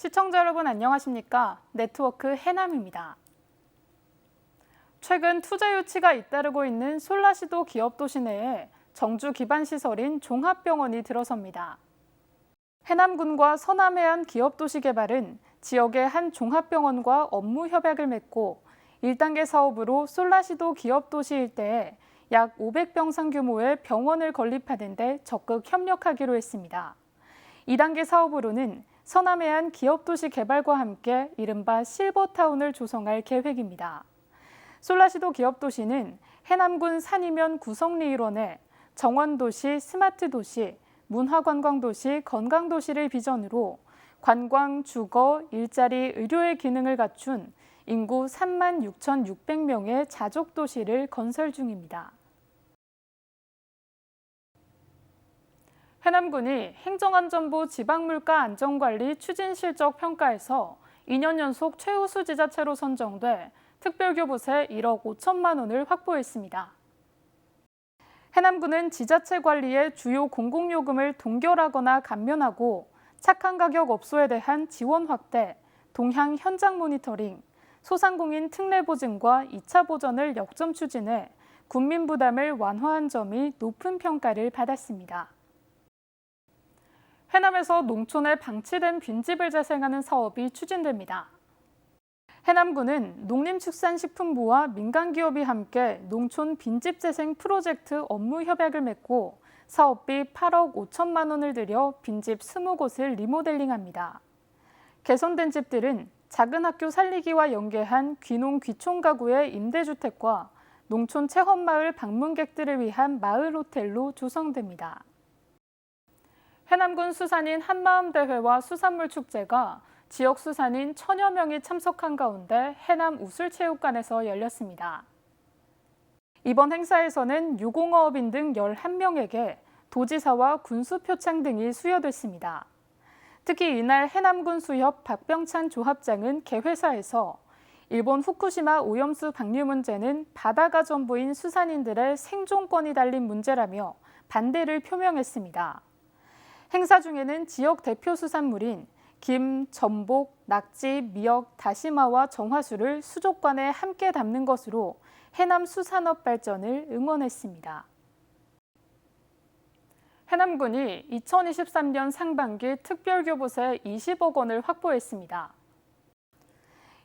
시청자 여러분 안녕하십니까? 네트워크 해남입니다. 최근 투자 유치가 잇따르고 있는 솔라시도 기업도시 내에 정주 기반 시설인 종합병원이 들어섭니다. 해남군과 서남해안 기업도시개발은 지역의 한 종합병원과 업무 협약을 맺고 1단계 사업으로 솔라시도 기업도시 일대에 약 500병상 규모의 병원을 건립하는 데 적극 협력하기로 했습니다. 2단계 사업으로는 서남해안 기업도시 개발과 함께 이른바 실버타운을 조성할 계획입니다. 솔라시도 기업도시는 해남군 산이면 구성리 일원에 정원도시, 스마트도시, 문화관광도시, 건강도시를 비전으로 관광, 주거, 일자리, 의료의 기능을 갖춘 인구 36,600명의 자족도시를 건설 중입니다. 해남군이 행정안전부 지방물가안전관리 추진실적 평가에서 2년 연속 최우수 지자체로 선정돼 특별교부세 1억 5천만 원을 확보했습니다. 해남군은 지자체 관리의 주요 공공요금을 동결하거나 감면하고 착한 가격 업소에 대한 지원 확대, 동향 현장 모니터링, 소상공인 특례 보증과 2차 보전을 역점 추진해 군민 부담을 완화한 점이 높은 평가를 받았습니다. 해남에서 농촌에 방치된 빈집을 재생하는 사업이 추진됩니다. 해남군은 농림축산식품부와 민간기업이 함께 농촌 빈집 재생 프로젝트 업무 협약을 맺고 사업비 8억 5천만 원을 들여 빈집 20곳을 리모델링합니다. 개선된 집들은 작은 학교 살리기와 연계한 귀농 귀촌 가구의 임대주택과 농촌 체험마을 방문객들을 위한 마을 호텔로 조성됩니다. 해남군 수산인 한마음대회와 수산물축제가 지역 수산인 1000여 명이 참석한 가운데 해남 우술체육관에서 열렸습니다. 이번 행사에서는 유공어업인 등 11명에게 도지사와 군수표창 등이 수여됐습니다. 특히 이날 해남군 수협 박병찬 조합장은 개회사에서 일본 후쿠시마 오염수 방류 문제는 바다가 전부인 수산인들의 생존권이 달린 문제라며 반대를 표명했습니다. 행사 중에는 지역 대표 수산물인 김, 전복, 낙지, 미역, 다시마와 정화수를 수족관에 함께 담는 것으로 해남 수산업 발전을 응원했습니다. 해남군이 2023년 상반기 특별교부세 20억 원을 확보했습니다.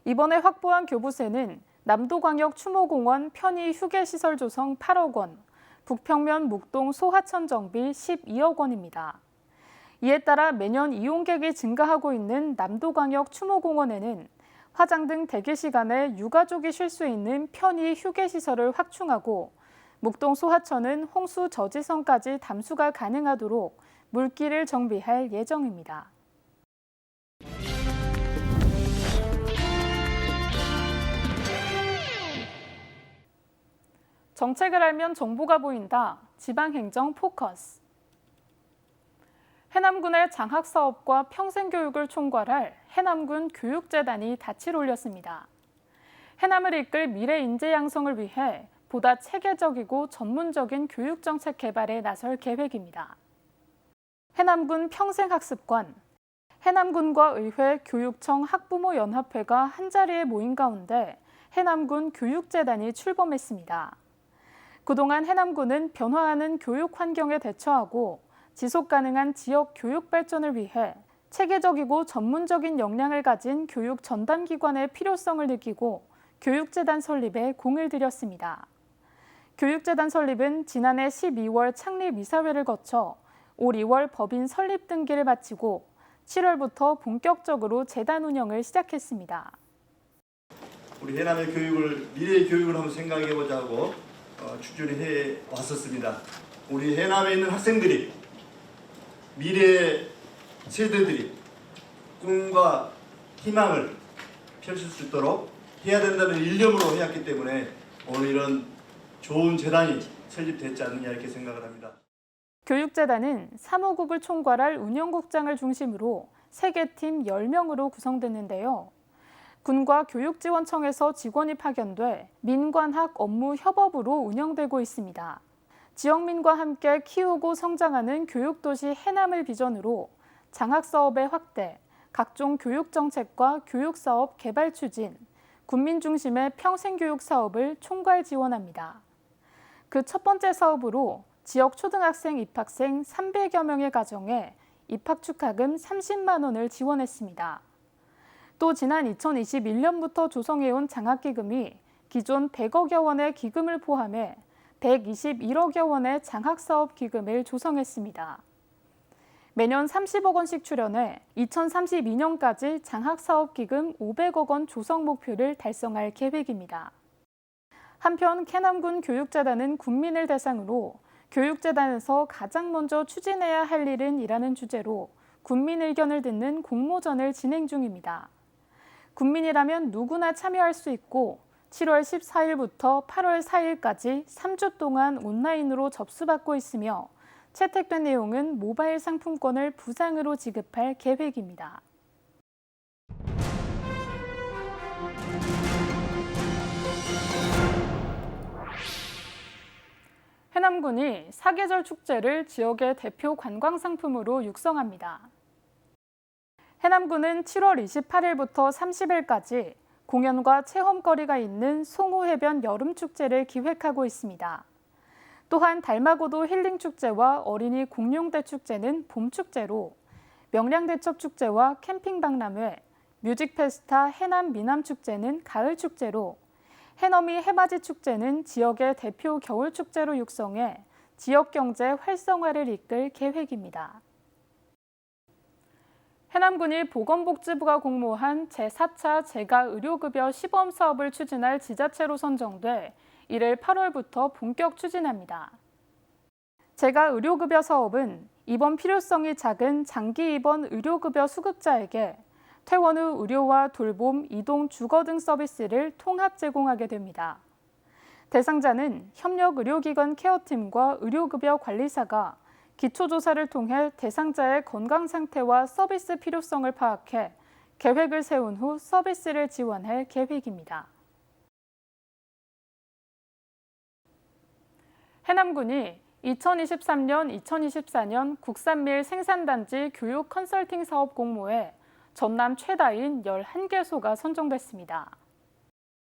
이번에 확보한 교부세는 남도광역 추모공원 편의 휴게시설 조성 8억 원, 북평면 묵동 소하천 정비 12억 원입니다. 이에 따라 매년 이용객이 증가하고 있는 남도광역 추모공원에는 화장 등 대기 시간에 유가족이 쉴 수 있는 편의 휴게시설을 확충하고 묵동 소하천은 홍수 저지선까지 담수가 가능하도록 물길을 정비할 예정입니다. 정책을 알면 정보가 보인다. 지방행정 포커스. 해남군의 장학사업과 평생교육을 총괄할 해남군 교육재단이 닻을 올렸습니다. 해남을 이끌 미래 인재 양성을 위해 보다 체계적이고 전문적인 교육정책 개발에 나설 계획입니다. 해남군 평생학습관, 해남군과 의회, 교육청, 학부모연합회가 한자리에 모인 가운데 해남군 교육재단이 출범했습니다. 그동안 해남군은 변화하는 교육 환경에 대처하고 지속가능한 지역 교육 발전을 위해 체계적이고 전문적인 역량을 가진 교육 전담기관의 필요성을 느끼고 교육재단 설립에 공을 들였습니다. 교육재단 설립은 지난해 12월 창립이사회를 거쳐 올 2월 법인 설립 등기를 마치고 7월부터 본격적으로 재단 운영을 시작했습니다. 우리 해남의 교육을 미래의 교육을 한번 생각해보자고 추진해 왔었습니다. 우리 해남에 있는 학생들이 미래 세대들이 꿈과 희망을 펼칠 수 있도록 해야 된다는 일념으로 해왔기 때문에 오늘 이런 좋은 재단이 설립됐지 않느냐 이렇게 생각을 합니다. 교육재단은 사무국을 총괄할 운영국장을 중심으로 3개 팀 10명으로 구성됐는데요. 군과 교육지원청에서 직원이 파견돼 민관학 업무 협업으로 운영되고 있습니다. 지역민과 함께 키우고 성장하는 교육도시 해남을 비전으로 장학사업의 확대, 각종 교육정책과 교육사업 개발 추진, 국민 중심의 평생교육 사업을 총괄 지원합니다. 그 첫 번째 사업으로 지역 초등학생 입학생 300여 명의 가정에 입학 축하금 30만 원을 지원했습니다. 또 지난 2021년부터 조성해온 장학기금이 기존 100억여 원의 기금을 포함해 121억여 원의 장학사업 기금을 조성했습니다. 매년 30억 원씩 출연해 2032년까지 장학사업 기금 500억 원 조성 목표를 달성할 계획입니다. 한편 캐남군 교육재단은 국민을 대상으로 교육재단에서 가장 먼저 추진해야 할 일은 이라는 주제로 국민 의견을 듣는 공모전을 진행 중입니다. 국민이라면 누구나 참여할 수 있고 7월 14일부터 8월 4일까지 3주 동안 온라인으로 접수받고 있으며 채택된 내용은 모바일 상품권을 부상으로 지급할 계획입니다. 해남군이 사계절 축제를 지역의 대표 관광 상품으로 육성합니다. 해남군은 7월 28일부터 30일까지 공연과 체험거리가 있는 송호해변 여름축제를 기획하고 있습니다. 또한 달마고도 힐링축제와 어린이 공룡대 축제는 봄축제로 명량대첩축제와 캠핑박람회, 뮤직페스타 해남 미남축제는 가을축제로 해넘이 해맞이 축제는 지역의 대표 겨울축제로 육성해 지역경제 활성화를 이끌 계획입니다. 해남군이 보건복지부가 공모한 제4차 재가의료급여 시범사업을 추진할 지자체로 선정돼 이를 8월부터 본격 추진합니다. 재가의료급여 사업은 입원 필요성이 작은 장기 입원 의료급여 수급자에게 퇴원 후 의료와 돌봄, 이동, 주거 등 서비스를 통합 제공하게 됩니다. 대상자는 협력의료기관 케어팀과 의료급여 관리사가 기초조사를 통해 대상자의 건강 상태와 서비스 필요성을 파악해 계획을 세운 후 서비스를 지원할 계획입니다. 해남군이 2023년-2024년 국산밀 생산단지 교육 컨설팅 사업 공모에 전남 최다인 11개소가 선정됐습니다.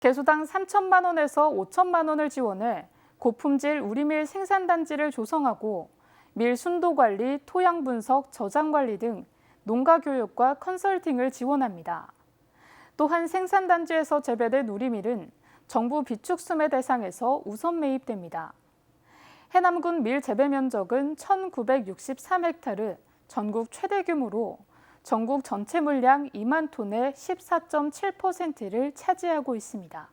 개소당 3천만 원에서 5천만 원을 지원해 고품질 우리밀 생산단지를 조성하고 밀 순도 관리, 토양 분석, 저장 관리 등 농가 교육과 컨설팅을 지원합니다. 또한 생산단지에서 재배된 우리밀은 정부 비축수매 대상에서 우선 매입됩니다. 해남군 밀 재배 면적은 1,963헥타르, 전국 최대 규모로 전국 전체 물량 2만 톤의 14.7%를 차지하고 있습니다.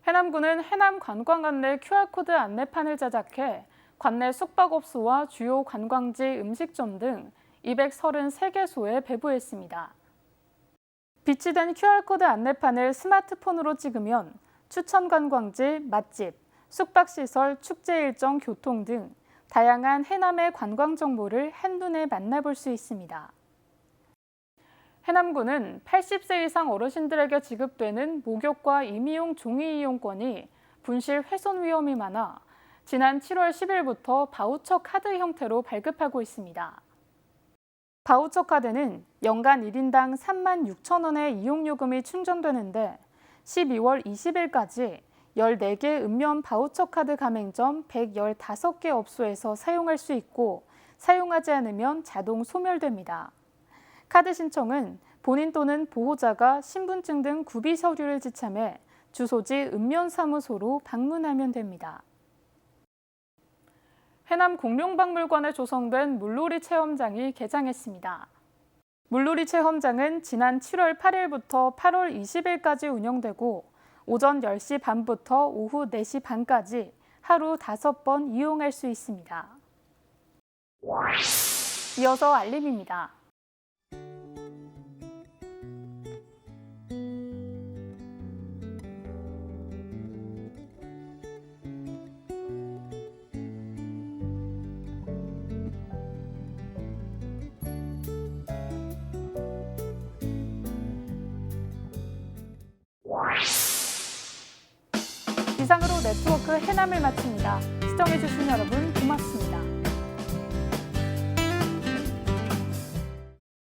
해남군은 해남 관광 안내 QR코드 안내판을 제작해 관내 숙박업소와 주요 관광지 음식점 등 233개소에 배부했습니다. 비치된 QR코드 안내판을 스마트폰으로 찍으면 추천 관광지, 맛집, 숙박시설, 축제 일정, 교통 등 다양한 해남의 관광 정보를 한눈에 만나볼 수 있습니다. 해남군은 80세 이상 어르신들에게 지급되는 목욕과 임의용 종이 이용권이 분실 훼손 위험이 많아 지난 7월 10일부터 바우처 카드 형태로 발급하고 있습니다. 바우처 카드는 연간 1인당 3만 6천 원의 이용요금이 충전되는데 12월 20일까지 14개 읍면 바우처 카드 가맹점 115개 업소에서 사용할 수 있고 사용하지 않으면 자동 소멸됩니다. 카드 신청은 본인 또는 보호자가 신분증 등 구비 서류를 지참해 주소지 읍면사무소로 방문하면 됩니다. 해남 공룡박물관에 조성된 물놀이 체험장이 개장했습니다. 물놀이 체험장은 지난 7월 8일부터 8월 20일까지 운영되고 오전 10시 반부터 오후 4시 반까지 하루 5번 이용할 수 있습니다. 이어서 알림입니다. 이상으로 네트워크 해남을 마칩니다. 시청해주신 여러분 고맙습니다.